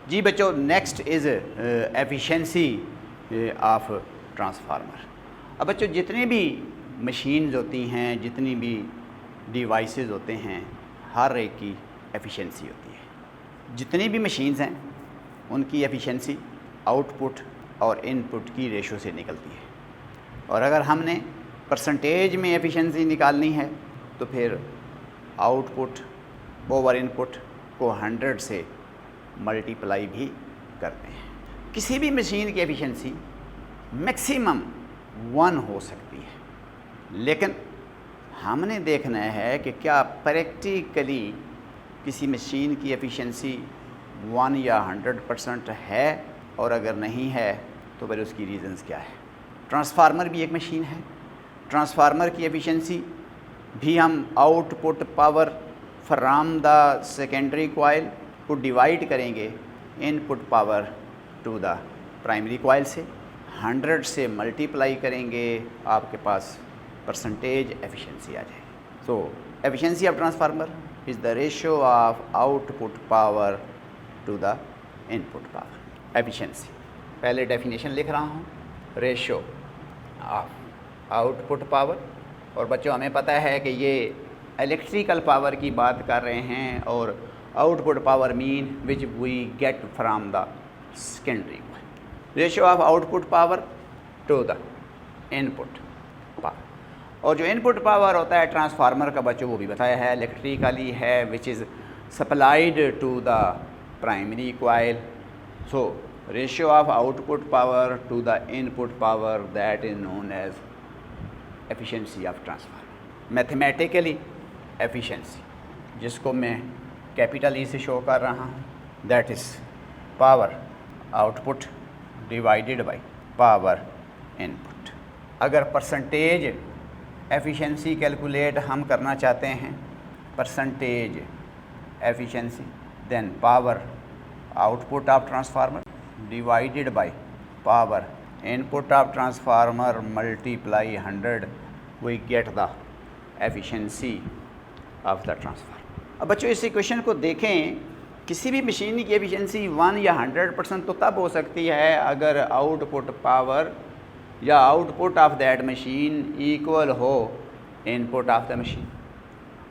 जी बच्चों, next is efficiency of transformer. अब बच्चों, जितने भी मशीन्स होती हैं, जितनी भी डिवाइसेस होते हैं, हर एक की एफिशिएंसी होती है। जितनी भी मशीन्स हैं उनकी एफिशिएंसी आउटपुट और इनपुट की रेशो से निकलती है। और अगर हमने परसेंटेज में एफिशिएंसी निकालनी है तो फिर आउटपुट ओवर इनपुट को 100 से मल्टीप्लाई भी करते हैं। किसी भी मशीन की एफिशिएंसी मैक्सिमम 1 हो सकती है, लेकिन हमने देखना है कि क्या प्रैक्टिकली किसी मशीन की एफिशिएंसी 1 या 100% है, और अगर नहीं है तो फिर उसकी रीज़न्स क्या है। ट्रांसफार्मर भी एक मशीन है। ट्रांसफार्मर की एफिशिएंसी भी हम output power from the secondary coil को डिवाइड करेंगे input power to the primary coil से, 100 से मल्टीप्लाई करेंगे, आपके पास परसेंटेज एफिशिएंसी आ जाएगी। So efficiency of transformer is the ratio of output power to the input power. Efficiency पहले definition लिख रहा हूँ, रेशियो ऑफ आउटपुट पावर। और बच्चों, हमें पता है कि ये इलेक्ट्रिकल पावर की बात कर रहे हैं, और output power mean which we get from the secondary coil. Ratio of output power to the input power. और जो इनपुट पावर होता है ट्रांसफार्मर का, बच्चों वो भी बताया है, इलेक्ट्रिकली है, which is supplied to the primary coil. So ratio of output power to the input power, that is known as efficiency of transformer. Mathematically efficiency, जिसको मैं कैपिटल ई से शो कर रहा हूँ, that is power output divided by power input. अगर percentage efficiency calculate हम करना चाहते हैं, percentage efficiency, then power output of transformer divided by power input of transformer multiply 100, we get the efficiency of the transformer. अब बच्चों, इस equation को देखें, किसी भी मशीन की एफिशिएंसी 1 या 100% तो तब हो सकती है अगर आउटपुट पावर या output of that machine equal हो इनपुट ऑफ द मशीन।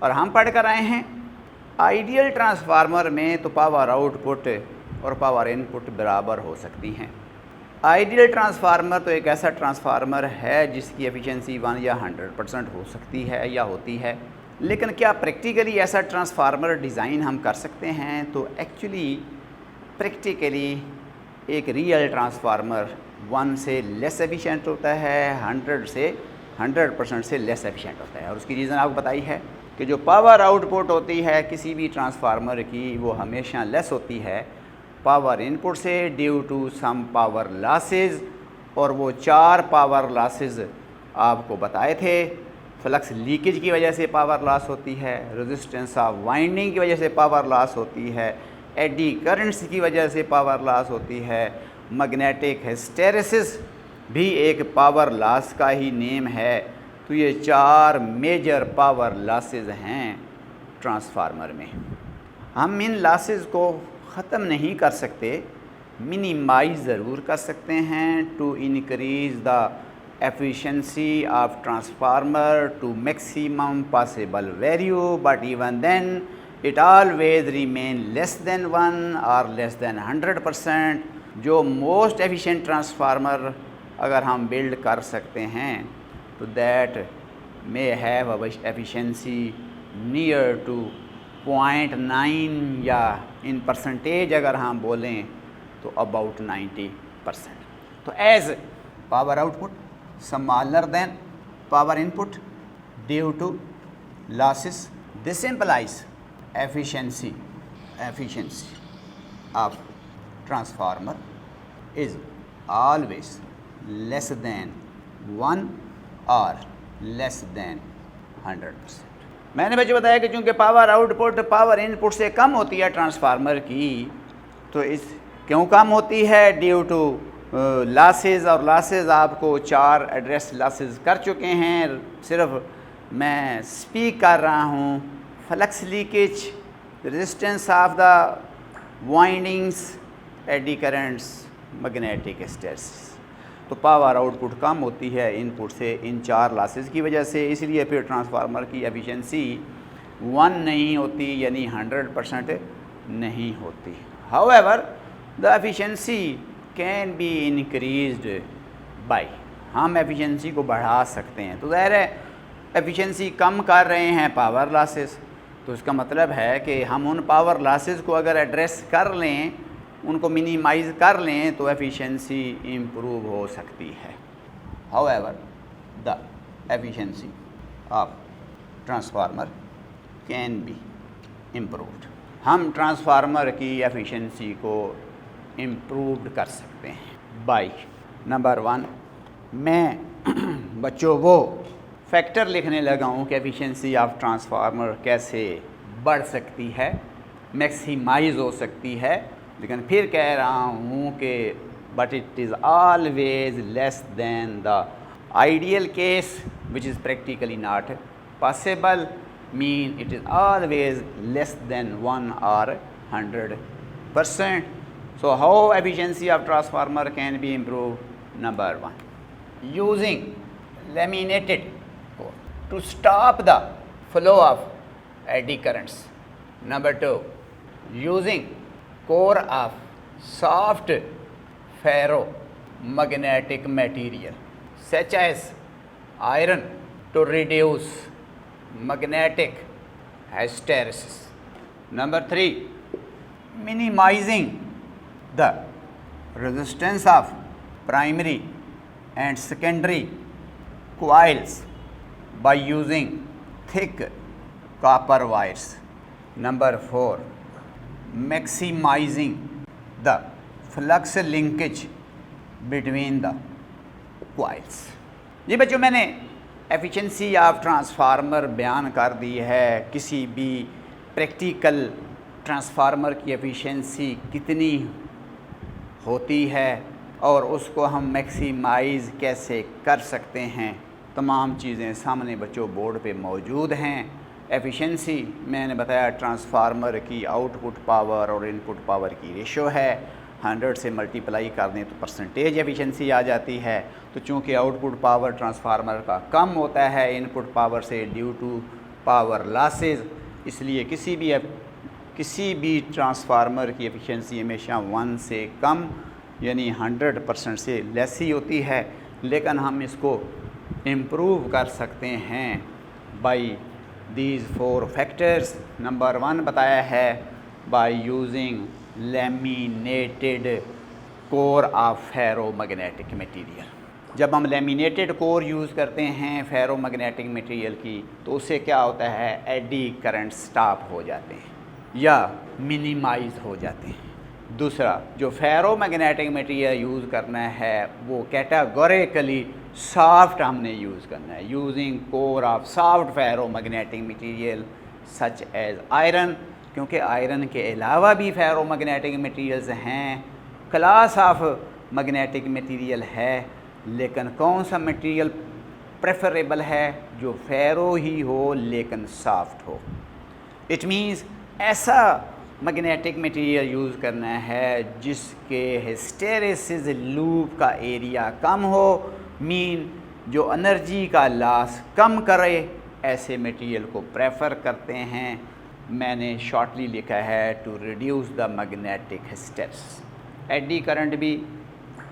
और हम पढ़ कर आए हैं आइडियल ट्रांसफार्मर में तो पावर आउटपुट और पावर इनपुट बराबर हो सकती हैं। आइडियल ट्रांसफार्मर तो एक ऐसा ट्रांसफार्मर है जिसकी एफिशिएंसी 1 या 100% हो सकती है या होती है। लेकिन क्या प्रैक्टिकली ऐसा ट्रांसफार्मर डिज़ाइन हम कर सकते हैं? तो एक्चुअली प्रैक्टिकली एक रियल ट्रांसफार्मर 1 से लेस एफिशिएंट होता है, 100% से लेस एफिशिएंट होता है। और उसकी रीज़न आपको बताई है कि जो पावर आउटपुट होती है किसी भी ट्रांसफार्मर की, वो हमेशा लेस होती है पावर इनपुट से due to some power losses. और वो 4 पावर लॉसेस आपको बताए थे। फ्लक्स लीकेज की वजह से पावर लॉस होती है, रेजिस्टेंस ऑफ वाइंडिंग की वजह से पावर लॉस होती है, एडी करंट्स की वजह से पावर लॉस होती है, मैग्नेटिक हिस्टेरेसिस भी एक पावर लॉस का ही नेम है। तो ये 4 मेजर पावर लॉसेस हैं ट्रांसफार्मर में। हम इन लॉसेस को ख़त्म नहीं कर सकते, मिनिमाइज ज़रूर कर सकते हैं to increase the efficiency of transformer to maximum possible value, but even then it always remain less than 1 or less than 100%। जो most efficient transformer अगर हम build कर सकते हैं तो that may have a efficiency near to 0.9, या in percentage अगर हम बोलें तो about 90%। तो as power output smaller than power input due to losses, this implies efficiency of transformer is always less than 1 or less than 100%। मैंने बच्चों बताया कि चूँकि पावर आउटपुट पावर इनपुट से कम होती है ट्रांसफार्मर की, तो इस क्यों कम होती है? Due to losses. और लॉसेस आपको 4 एड्रेस लॉसेस कर चुके हैं, सिर्फ मैं स्पीक कर रहा हूँ। Flux leakage, resistance of the windings, eddy currents, magnetic hysteresis. तो पावर आउटपुट कम होती है इनपुट से इन 4 लॉसेस की वजह से, इसलिए फिर ट्रांसफार्मर की एफिशिएंसी 1 नहीं होती, यानी 100% नहीं होती। However the efficiency can be increased by, हम एफिशिएंसी को बढ़ा सकते हैं। तो ज़ाहिर है एफिशिएंसी कम कर रहे हैं पावर लॉसेस, तो इसका मतलब है कि हम उन पावर लॉसेस को अगर एड्रेस कर लें, उनको मिनिमाइज़ कर लें, तो एफिशिएंसी इम्प्रूव हो सकती है। However the efficiency of transformer can be improved, हम ट्रांसफार्मर की एफिशिएंसी को इम्प्रूव्ड कर सकते हैं बाय नंबर 1, मैं बच्चों वो फैक्टर लिखने लगा हूँ कि एफिशिएंसी ऑफ ट्रांसफार्मर कैसे बढ़ सकती है, मैक्सिमाइज़ हो सकती है, लेकिन फिर कह रहा हूँ कि but it is always less than the ideal case which is practically not possible, mean it is always less than 1 or 100%. So how efficiency of transformer can be improved? Number 1, using laminated core to stop the flow of eddy currents. Number 2, using core of soft ferromagnetic material such as iron to reduce magnetic hysteresis. Number 3, minimizing the resistance of primary and secondary coils by using thick copper wires. Number 4, maximizing the flux linkage between the coils. जी बच्चों, मैंने efficiency of transformer बयान कर दी है। किसी भी practical transformer की efficiency कितनी होती है और उसको हम मैक्सिमाइज़ कैसे कर सकते हैं, तमाम चीज़ें सामने बच्चों बोर्ड पे मौजूद हैं। एफिशिएंसी मैंने बताया ट्रांसफार्मर की आउटपुट पावर और इनपुट पावर की रेशो है, 100 से मल्टीप्लाई कर दें तो परसेंटेज एफिशिएंसी आ जाती है। तो चूँकि आउटपुट पावर ट्रांसफार्मर का कम होता है इनपुट पावर से ड्यू टू पावर लॉसेज, इसलिए किसी भी ट्रांसफार्मर की एफिशिएंसी हमेशा 1 से कम यानी 100% से लेस ही होती है, लेकिन हम इसको इम्प्रूव कर सकते हैं बाय दीज 4 फैक्टर्स। नंबर 1 बताया है by using laminated core of ferromagnetic material. जब हम लैमिनेटेड कोर यूज़ करते हैं फेरोमैग्नेटिक मटेरियल की, तो उससे क्या होता है, एडी करंट स्टॉप हो जाते हैं या मिनिमाइज हो जाते हैं। दूसरा, जो फेरोमैग्नेटिक मटेरियल यूज़ करना है वो कैटेगोरिकली सॉफ्ट हमने यूज़ करना है, using core of soft ferromagnetic material such as iron, क्योंकि आयरन के अलावा भी फेरोमैग्नेटिक मटेरियल्स हैं, क्लास ऑफ मैग्नेटिक मटेरियल है, लेकिन कौन सा मटेरियल प्रेफरेबल है, जो फेरो ही हो लेकिन सॉफ्ट हो। इट मीन्स ऐसा मैग्नेटिक मटेरियल यूज़ करना है जिसके हिस्टेरेसिस लूप का एरिया कम हो, मीन जो एनर्जी का लॉस कम करे, ऐसे मटेरियल को प्रेफर करते हैं। मैंने शॉर्टली लिखा है to reduce the magnetic hysteresis. Eddy current भी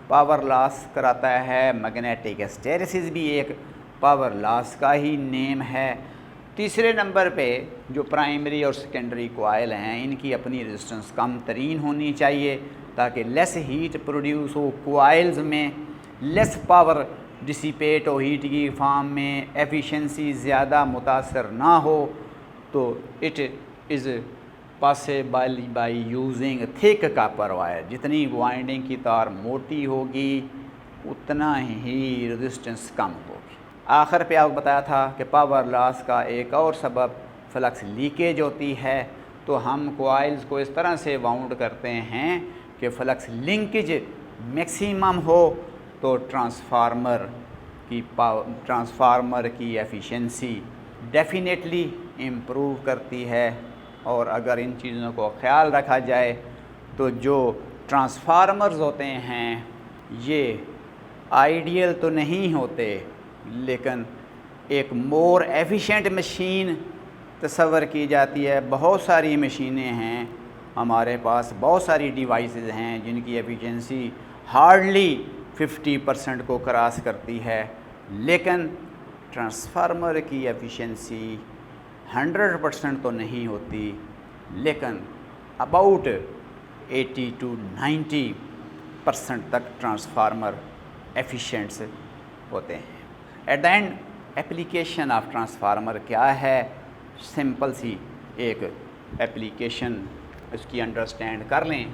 पावर लॉस कराता है, मैग्नेटिक हिस्टेरिसिस भी एक पावर लॉस का ही नेम है। तीसरे नंबर पे जो प्राइमरी और सेकेंडरी कोयल हैं, इनकी अपनी रेजिस्टेंस कम तरीन होनी चाहिए ताकि लेस हीट प्रोड्यूस हो, कोयल्स में लेस पावर डिसिपेट हो हीट की फॉर्म में, एफिशिएंसी ज़्यादा मुतासर ना हो। तो it is possible by using thick copper wire. जितनी वाइंडिंग की तार मोटी होगी उतना ही रेजिस्टेंस कम होगी। आखिर पे आपको बताया था कि पावर लॉस का एक और सबब फ्लक्स लीकेज होती है, तो हम कोयल्स को इस तरह से वाउंड करते हैं कि फ्लक्स लिंकेज मैक्सिमम हो, तो ट्रांसफार्मर की एफिशिएंसी डेफिनेटली इम्प्रूव करती है। और अगर इन चीज़ों को ख्याल रखा जाए तो जो ट्रांसफार्मर्स होते हैं ये आइडियल तो नहीं होते, लेकिन एक मोर एफिशिएंट मशीन तस्वर की जाती है। बहुत सारी मशीनें हैं हमारे पास, बहुत सारी डिवाइसेस हैं जिनकी एफिशिएंसी हार्डली 50% को क्रॉस करती है, लेकिन ट्रांसफार्मर की एफिशिएंसी 100% तो नहीं होती, लेकिन अबाउट 80 to 90% तक ट्रांसफार्मर एफिशिएंट्स होते हैं। At the end application of transformer क्या है, सिंपल सी एक एप्लीकेशन उसकी अंडरस्टैंड कर लें।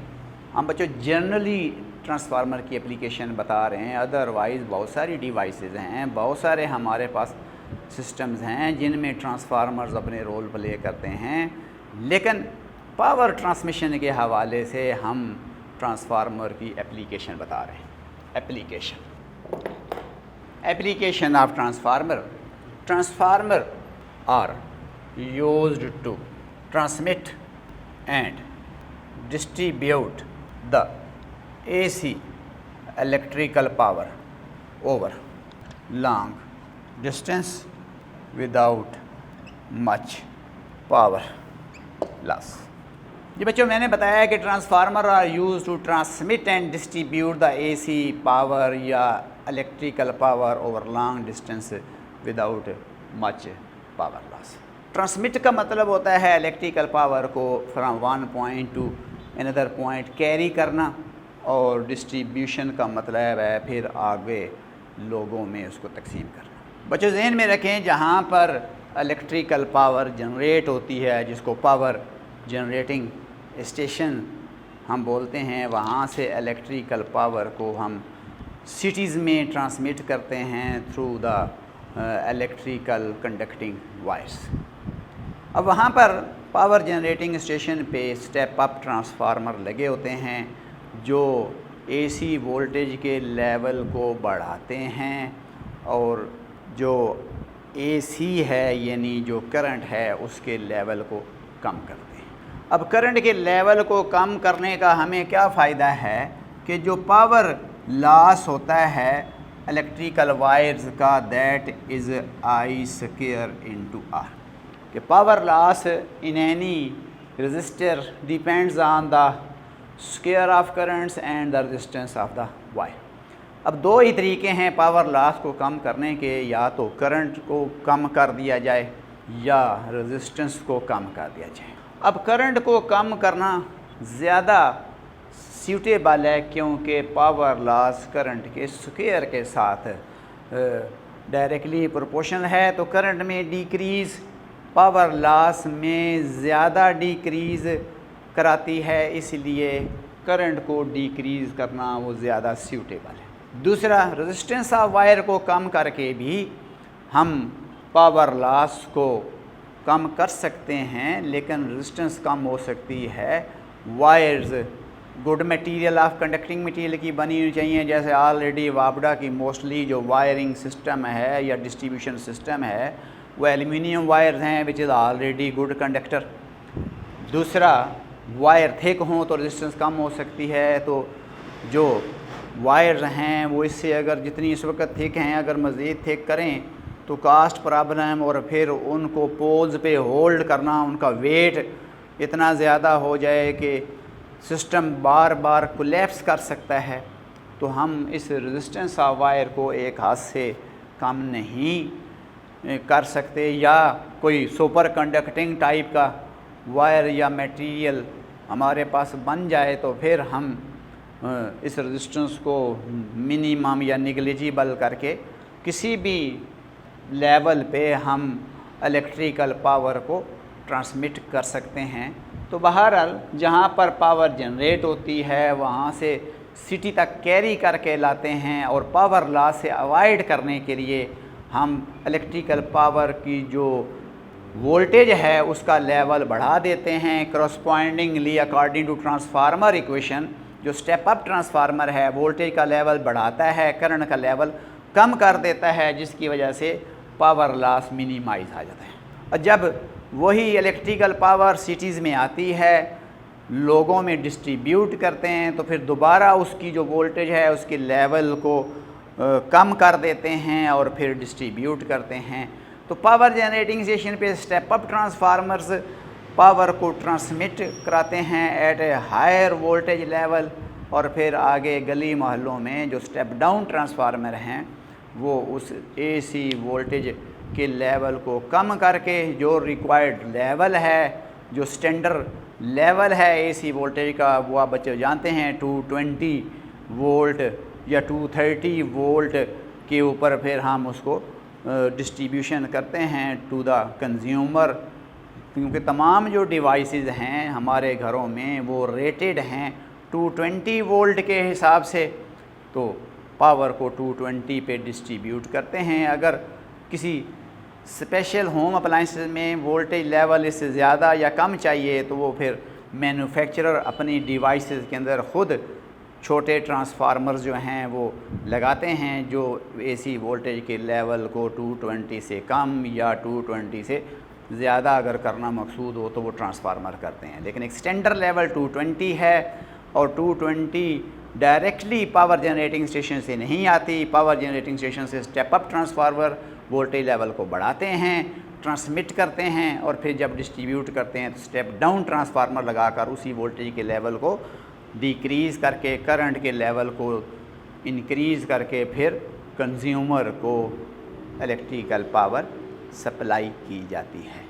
हम बच्चों जनरली ट्रांसफार्मर की एप्लीकेशन बता रहे हैं, अदरवाइज़ बहुत सारी डिवाइसेस हैं, बहुत सारे हमारे पास सिस्टम्स हैं जिनमें ट्रांसफार्मर्स अपने रोल प्ले करते हैं, लेकिन पावर ट्रांसमिशन के हवाले से हम ट्रांसफार्मर की एप्लीकेशन बता रहे हैं। Application of transformer are used to transmit and distribute the AC electrical power over long distance without much power loss। जी बच्चों, मैंने बताया कि transformer are use to transmit and distribute the AC power या electrical power over long distance without much power loss. Transmit का मतलब होता है इलेक्ट्रिकल पावर को from one point to another point carry करना, और डिस्ट्रीब्यूशन का मतलब है फिर आगे लोगों में उसको तकसीम करना। बच्चों ज़हन में रखें, जहाँ पर इलेक्ट्रिकल पावर जनरेट होती है, जिसको पावर जनरेटिंग स्टेशन हम बोलते हैं, वहाँ से इलेक्ट्रिकल पावर को हम सिटीज़ में ट्रांसमिट करते हैं through the electrical conducting wires. अब वहाँ पर पावर जनरेटिंग स्टेशन पे स्टेप अप ट्रांसफार्मर लगे होते हैं जो AC वोल्टेज के लेवल को बढ़ाते हैं और जो AC है यानी जो करंट है उसके लेवल को कम करते हैं। अब करंट के लेवल को कम करने का हमें क्या फ़ायदा है कि जो पावर लॉस होता है इलेक्ट्रिकल वायर्स का, that is I square into R। कि power loss in any register depends on the square of currents and the resistance of the wire. अब दो ही तरीके हैं पावर लॉस को कम करने के, या तो करंट को कम कर दिया जाए या रेजिस्टेंस को कम कर दिया जाए। अब करंट को कम करना ज़्यादा सूटेबल है क्योंकि पावर लॉस करंट के स्क्वायर के साथ डायरेक्टली प्रोपोर्शनल है, तो करंट में डिक्रीज़ पावर लॉस में ज़्यादा डिक्रीज़ कराती है, इसलिए करंट को डिक्रीज़ करना वो ज़्यादा सूटेबल है। दूसरा, रेजिस्टेंस ऑफ वायर को कम करके भी हम पावर लॉस को कम कर सकते हैं, लेकिन रेजिस्टेंस कम हो सकती है। Wires good material of conducting material की बनी होनी चाहिए, जैसे ऑलरेडी वापडा की मोस्टली जो वायरिंग सिस्टम है या डिस्ट्रीब्यूशन सिस्टम है वो एल्यूमिनियम वायर्स हैं which is already good conductor. दूसरा, वायर थिक हों तो रेजिस्टेंस कम हो सकती है, तो जो वायर्स हैं वो इससे अगर जितनी इस वक्त थिक हैं अगर मज़ीद थिक करें तो कास्ट प्रॉब्लम और फिर उनको पोल्स पे होल्ड करना, उनका वेट इतना ज़्यादा हो जाए कि सिस्टम बार बार कोलैप्स कर सकता है। तो हम इस रेजिस्टेंस ऑफ वायर को एक हाथ से कम नहीं कर सकते, या कोई सुपर कंडक्टिंग टाइप का वायर या मटेरियल हमारे पास बन जाए तो फिर हम इस रेजिस्टेंस को मिनिमम या निगलिजिबल करके किसी भी लेवल पे हम इलेक्ट्रिकल पावर को ट्रांसमिट कर सकते हैं। तो बहरहाल जहाँ पर पावर जनरेट होती है वहाँ से सिटी तक कैरी करके लाते हैं, और पावर लॉस से अवॉइड करने के लिए हम इलेक्ट्रिकल पावर की जो वोल्टेज है उसका लेवल बढ़ा देते हैं। Correspondingly according to transformer equation, जो स्टेप अप ट्रांसफार्मर है वोल्टेज का लेवल बढ़ाता है, करंट का लेवल कम कर देता है, जिसकी वजह से पावर लॉस मिनिमाइज आ जाता है। और जब वही इलेक्ट्रिकल पावर सिटीज़ में आती है लोगों में डिस्ट्रीब्यूट करते हैं, तो फिर दोबारा उसकी जो वोल्टेज है उसके लेवल को कम कर देते हैं और फिर डिस्ट्रीब्यूट करते हैं। तो पावर जनरेटिंग स्टेशन पे स्टेप अप ट्रांसफार्मर्स पावर को ट्रांसमिट कराते हैं at a higher voltage level, और फिर आगे गली मोहल्लों में जो स्टेप डाउन ट्रांसफार्मर हैं वो उस एसी वोल्टेज के लेवल को कम करके जो रिक्वायर्ड लेवल है, जो स्टैंडर्ड लेवल है एसी वोल्टेज का, वो आप बच्चे जानते हैं 220 वोल्ट या 230 वोल्ट के ऊपर फिर हम उसको डिस्ट्रीब्यूशन करते हैं टू द कंज्यूमर, क्योंकि तमाम जो डिवाइसेस हैं हमारे घरों में वो रेटेड हैं 220 वोल्ट के हिसाब से, तो पावर को 220 पे डिस्ट्रीब्यूट करते हैं। अगर किसी स्पेशल होम अप्लाइंसेस में वोल्टेज लेवल इससे ज़्यादा या कम चाहिए तो वो फिर मैन्युफैक्चरर अपनी डिवाइसेस के अंदर ख़ुद छोटे ट्रांसफार्मर्स जो हैं वो लगाते हैं जो एसी वोल्टेज के लेवल को 220 से कम या 220 से ज़्यादा अगर करना मकसूद हो तो वो ट्रांसफार्मर करते हैं। लेकिन एक स्टैंडर्ड लेवल 220 है और 220 डायरेक्टली पावर जनरेटिंग स्टेशन से नहीं आती। पावर जनरेटिंग स्टेशन से step up transformer voltage level को बढ़ाते हैं, ट्रांसमिट करते हैं और फिर जब डिस्ट्रीब्यूट करते हैं तो स्टेप डाउन ट्रांसफार्मर लगाकर उसी वोल्टेज के लेवल को डिक्रीज़ करके करंट के लेवल को इंक्रीज़ करके फिर कंज्यूमर को इलेक्ट्रिकल पावर सप्लाई की जाती है।